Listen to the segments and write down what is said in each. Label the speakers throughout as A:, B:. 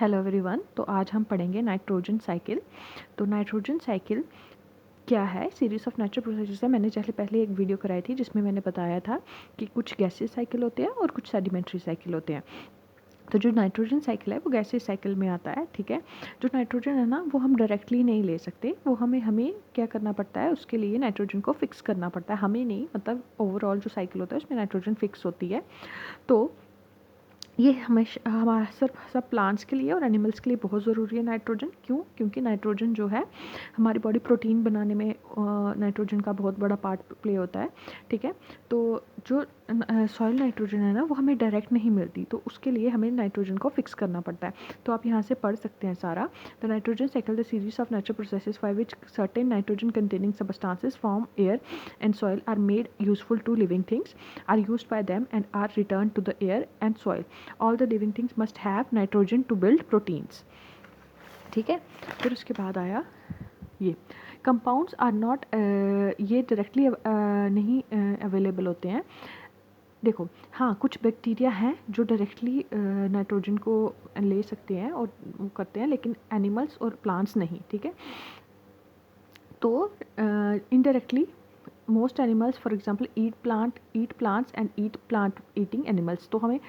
A: Hello everyone. तो आज हम पढ़ेंगे नाइट्रोजन साइकिल। तो नाइट्रोजन साइकिल क्या है? सीरीज ऑफ नेचुरल प्रोसेसेस है। मैंने पहले एक वीडियो कराई थी जिसमें मैंने बताया था कि कुछ गैसेस साइकिल होते हैं और कुछ सेडिमेंट्री साइकिल होते हैं। तो जो नाइट्रोजन साइकिल है वो गैसेस साइकिल में आता है, ठीक है। जो नाइट्रोजन है ना वो हम डायरेक्टली नहीं ले सकते, वो हमें क्या करना पड़ता है, उसके लिए नाइट्रोजन को फिक्स करना पड़ता है। हमें नहीं, मतलब ओवरऑल जो साइकिल होता है उसमें नाइट्रोजन फिक्स होती है। तो ये हमेशा हमारा सब प्लांट्स के लिए और एनिमल्स के लिए बहुत ज़रूरी है नाइट्रोजन। क्यों? क्योंकि नाइट्रोजन जो है हमारी बॉडी प्रोटीन बनाने में नाइट्रोजन का बहुत बड़ा पार्ट प्ले होता है, ठीक है। तो जो सॉइल नाइट्रोजन है ना वो हमें डायरेक्ट नहीं मिलती, तो उसके लिए हमें नाइट्रोजन को फिक्स करना पड़ता है। तो आप यहाँ से पढ़ सकते हैं सारा। The nitrogen cycle the series of natural processes by which certain nitrogen containing substances from air and soil are made useful to living things, are used by them and are returned to the air and soil. All the living things must have nitrogen to build proteins. ठीक है। फिर उसके बाद आया ये compounds are not, ये directly नहीं available होते हैं। देखो, हाँ कुछ बैक्टीरिया हैं जो डायरेक्टली नाइट्रोजन को ले सकते हैं और वो करते हैं, लेकिन एनिमल्स और प्लांट्स नहीं, ठीक है। तो indirectly most animals for example eat plants and eat plant eating animals. तो हमें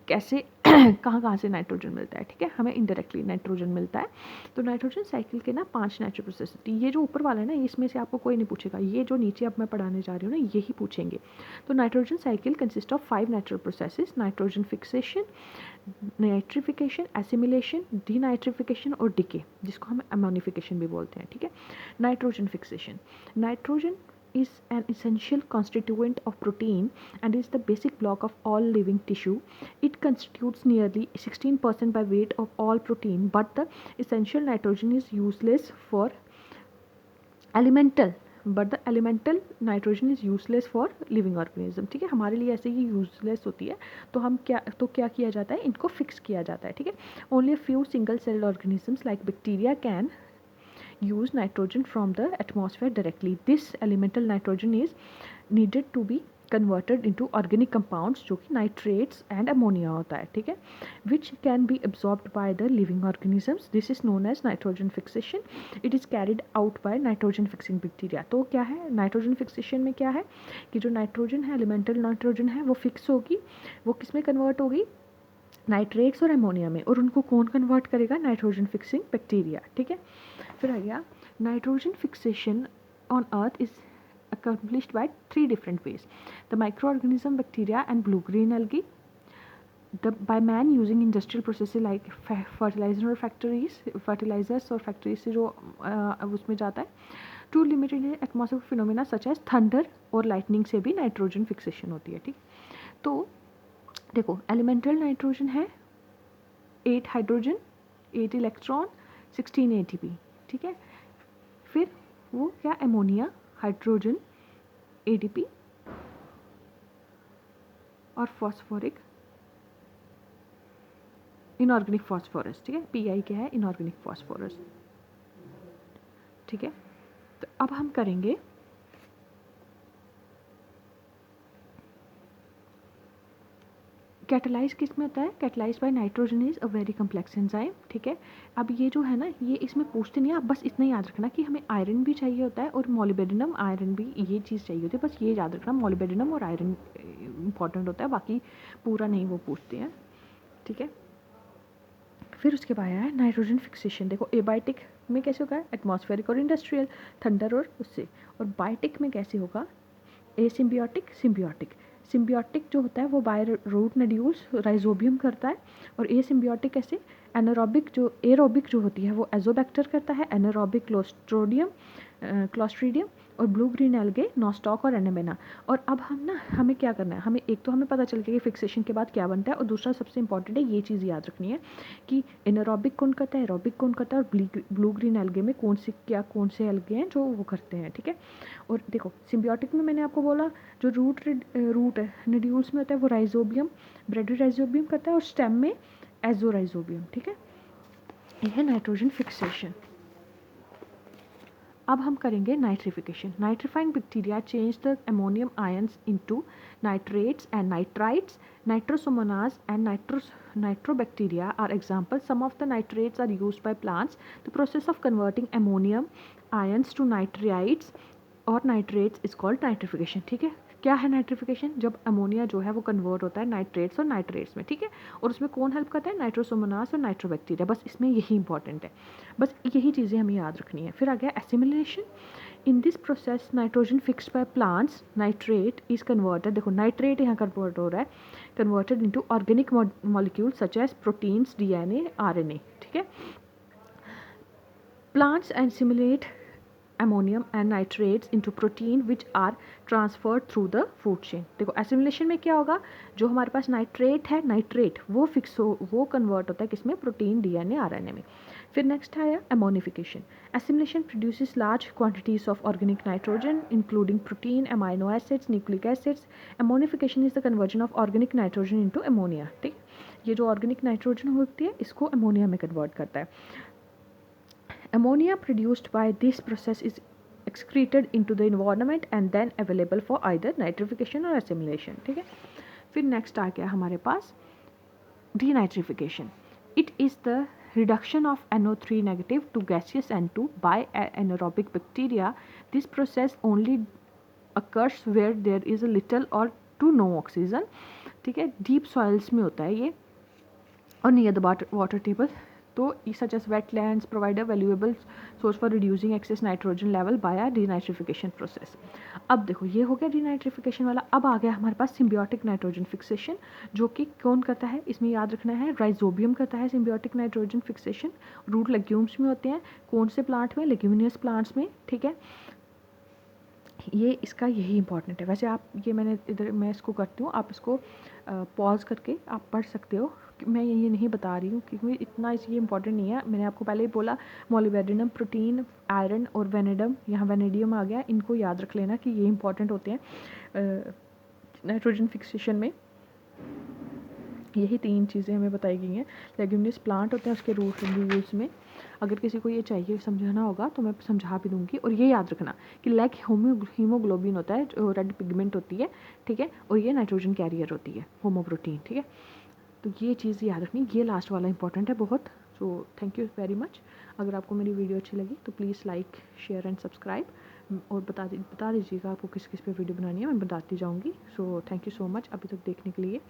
A: कैसे कहाँ से नाइट्रोजन मिलता है, ठीक है, हमें इनडायरेक्टली नाइट्रोजन मिलता है। तो नाइट्रोजन साइकिल के ना 5 नेचुरल प्रोसेस होती है। ये जो ऊपर वाला है ना इसमें से आपको कोई नहीं पूछेगा, ये जो नीचे अब मैं पढ़ाने जा रही हूँ ना यही पूछेंगे। तो nitrogen cycle consist of 5 natural processes: nitrogen fixation, nitrification, assimilation, denitrification और डिके, जिसको हम अमोनिफिकेशन भी बोलते हैं, ठीक है। Nitrogen fixation: nitrogen is an essential constituent of protein and is the basic block of all living tissue. It constitutes nearly 16% by weight of all protein, but the essential nitrogen is useless for elemental but the elemental nitrogen is useless for living organism, ठीक है। हमारे लिए ऐसे ही useless होती है, तो क्या किया जाता है, इनको फिक्स किया जाता है, ठीक है। Only a few single celled organisms like bacteria can use nitrogen from the atmosphere directly. This elemental nitrogen is needed to be converted into organic compounds जो कि nitrates and ammonia होता है, ठीक है, which can be absorbed by the living organisms. This is known as nitrogen fixation. It is carried out by nitrogen fixing bacteria. तो क्या है nitrogen fixation में, क्या है कि जो नाइट्रोजन है, एलिमेंटल नाइट्रोजन है, वो फिक्स होगी, वो किस में कन्वर्ट होगी, नाइट्रेट्स और अमोनिया में, और उनको कौन कन्वर्ट करेगा, नाइट्रोजन फिक्सिंग बैक्टीरिया, ठीक है। फिर आ गया nitrogen fixation on earth is accomplished by 3 different ways: the microorganism bacteria and blue green algae, by man using industrial processes like fertilizers और factories से जो उसमें जाता है, to limited atmospheric phenomena such as thunder और lightning से भी nitrogen fixation होती है, ठीक। तो देखो, एलिमेंटल नाइट्रोजन है 8 हाइड्रोजन, 8 इलेक्ट्रॉन, 16 ATP, ठीक है। फिर वो क्या, अमोनिया, हाइड्रोजन, ADP और फॉस्फोरिक इनऑर्गेनिक फॉस्फोरस, ठीक है। PI क्या है, इनऑर्गेनिक फॉस्फोरस, ठीक है। तो अब हम करेंगे कैटलाइज किस में होता है, catalyse by nitrogen is a very complex enzyme, ठीक है। अब ये जो है ना ये इसमें पूछते नहीं, आप बस इतना याद रखना कि हमें आयरन भी चाहिए होता है और मोलिबेडिनम आयरन भी, ये चीज़ चाहिए होती है, बस ये याद रखना, मोलिबेडिनम और आयरन इंपॉर्टेंट होता है, बाकी पूरा नहीं वो पूछते हैं, ठीक है। फिर उसके बाद आया है नाइट्रोजन फिक्सेशन। देखो, एबायोटिक में कैसे होगा, एटमॉस्फेरिक और इंडस्ट्रियल, थंडर और उससे, और बायोटिक में कैसे होगा, एसिम्बियोटिक, सिम्बियोटिक। सिम्बियोटिक जो होता है वो बाय रूट नड्यूल्स राइजोबियम करता है, और एसिम्बियोटिक कैसे, एरोबिक जो होती है वो एजोबैक्टर करता है, एनारोबिक क्लोस्ट्रीडियम और ब्लू ग्रीन एल्गे नॉस्टॉक और एनेमेना। और अब हमें क्या करना है, हमें पता चल गया कि फिक्सेशन के बाद क्या बनता है, और दूसरा सबसे इंपॉर्टेंट है ये चीज़ याद रखनी है कि एनारोबिक कौन करता है, एरोबिक कौन करता है, और ब्लू ग्रीन एल्गे में कौन से एल्गे हैं जो वो करते हैं, ठीक है। और देखो, सिम्बियोटिक में मैंने आपको बोला जो रूट नड्यूल्स में होता है वो राइजोबियम, ब्रेडी राइजोबियम करता है, और स्टेम में एजोराइजोबियम, ठीक है। यह है नाइट्रोजन फिक्सेशन। अब हम करेंगे nitrification. Nitrifying bacteria change the ammonium ions into nitrates and nitrites. Nitrosomonas and nitrobacteria are examples. Some of the nitrates are used by plants. The process of converting ammonium ions to nitrites और nitrates is called nitrification. ठीक है, क्या है nitrification? जब ammonia जो है वो convert होता है नाइट्रेट्स और नाइट्रेट्स में. ठीक है, और उसमें कौन हेल्प करता है? नाइट्रोसोमोनास और नाइट्रोबैक्टीरिया. बस इसमें यही इंपॉर्टेंट है, बस यही चीज़ें हमें याद रखनी है. फिर आ गया assimilation. In this process nitrogen fixed by plants nitrate is converted. देखो नाइट्रेट यहाँ कन्वर्ट हो रहा है, converted into organic molecule such as proteins, DNA, RNA. ठीक है, plants assimilate ammonium and nitrates into protein which are transferred through the food chain. देखो assimilation में क्या होगा? जो हमारे पास नाइट्रेट है, नाइट्रेट वो फिक्स हो, वो कन्वर्ट होता है किसमें? प्रोटीन, डीएनए, आरएनए में. फिर नेक्स्ट आया ammonification. Assimilation produces large quantities of organic nitrogen including protein, amino acids, nucleic acids. Ammonification is the conversion of organic nitrogen into ammonia. ठीक, ये जो ऑर्गेनिक नाइट्रोजन होती है इसको अमोनिया में कन्वर्ट करता है. Ammonia produced by this process is excreted into the environment and then available for either nitrification or assimilation. ठीक है, फिर नेक्स्ट आ गया हमारे पास denitrification. It is the reduction of NO3 negative to gaseous N2 by anaerobic bacteria. This process only occurs where there is a little or to no oxygen. ठीक है, deep soils में होता है ये और नियर द वाटर टेबल. तो such as wetlands provide a valuable source for reducing excess nitrogen level by a denatrification process. अब देखो ये हो गया डीनाइट्रिफिकेशन वाला. अब आ गया हमारे पास सिम्बियोटिक नाइट्रोजन फिक्सेशन, जो कि कौन करता है? इसमें याद रखना है राइजोबियम करता है symbiotic nitrogen fixation. Root legumes में होते हैं. कौन से प्लांट में? लेग्यूमिनियस प्लांट्स में. ठीक है, ये इसका यही इंपॉर्टेंट है. वैसे आप ये मैंने इधर मैं इसको करती हूँ, आप इसको पॉज करके आप पढ़ सकते हो. मैं ये नहीं बता रही हूँ क्योंकि इतना ये इंपॉर्टेंट नहीं है. मैंने आपको पहले ही बोला मोलिबेडिनम, प्रोटीन, आयरन और वेनेडम. यहाँ वेनेडियम आ गया, इनको याद रख लेना कि ये इंपॉर्टेंट होते हैं नाइट्रोजन फिक्सेशन में. यही 3 चीज़ें हमें बताई गई हैं. लेग्यूमिनस प्लांट होते हैं, उसके रूट यूज में. अगर किसी को ये चाहिए समझाना होगा तो मैं समझा भी दूंगी. और ये याद रखना कि लाइक हीमोग्लोबिन होता है, जो रेड पिगमेंट होती है. ठीक है, और ये नाइट्रोजन कैरियर होती है, होमोप्रोटीन. ठीक है, तो ये चीज़ याद रखनी. ये लास्ट वाला इंपॉर्टेंट है बहुत. So thank you very much. अगर आपको मेरी वीडियो अच्छी लगी तो please like, share and subscribe. और बता दीजिएगा आपको किस किस पे वीडियो बनानी है, मैं बताती जाऊँगी. So thank you so much अभी तक देखने के लिए.